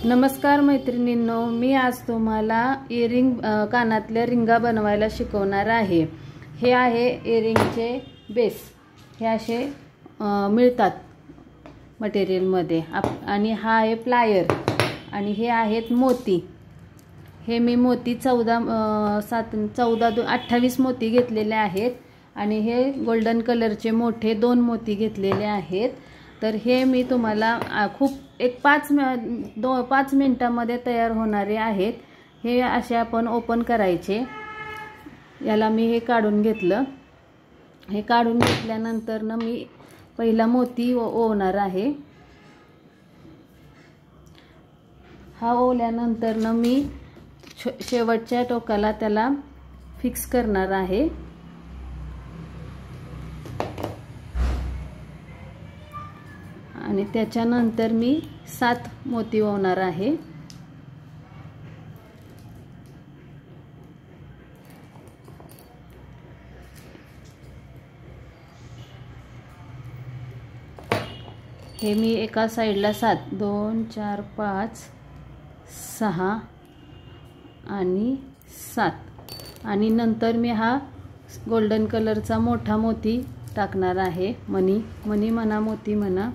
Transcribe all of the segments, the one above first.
नमस्कार मैत्रिणींनो, मी आज तुम्हाला इयरिंग कानातल्या रिंगा बनवायला शिकवणार आहे। हे आहे इयरिंगचे बेस। हे असे मिळतात मटेरियलमध्ये आणि हा आहे प्लायर आणि हे आहेत मोती। हे मी मोती 28 मोती घेतलेले आहेत आणि हे गोल्डन कलरचे मोठे 2 मोती घेतलेले आहेत। तर हे मी तुम्हाला खूप 5 मिनिटांमध्ये तयार होणारे आहेत। हे असे आपण ओपन करायचे। याला मी हे काढून घेतलं। हे काढून घेतल्यानंतर ना मी पहिला मोती ओवणार आहे। हा ओवल्यानंतर ना मी शेवटच्या टोकाला त्याला फिक्स करणार आहे। आणि त्याच्यानंतर मी 7 मोती ओवणार आहे। हे मी एका साइडला 7 2 4 5 6 आणि 7 आणि नंतर मी हा गोल्डन कलरचा मोठा मोती टाकणार आहे। मनी म्हणा, मोती म्हणा।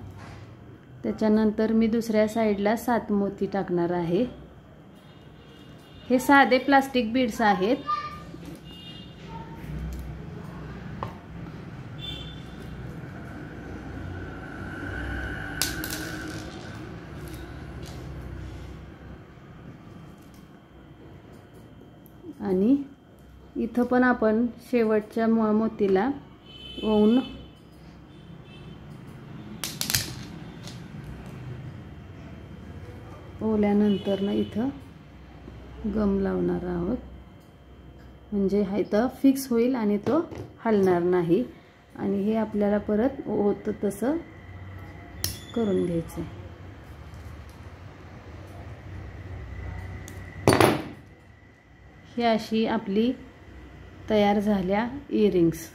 त्याच्यानंतर मी दुसऱ्या साइडला 7 मोती टाकणार आहे। हे साधे प्लास्टिक बीड्स आहेत। आणि इथं पण आपण शेवटच्या मोतीला ओवून ओवल्यानंतर ना इथं गम लावणार आहोत, म्हणजे हा इथं फिक्स होईल आणि तो हलणार नाही। आणि हे आपल्याला परत होतं तसं करून घ्यायचं। ही अशी आपली तयार झाल्या इयरिंग्स।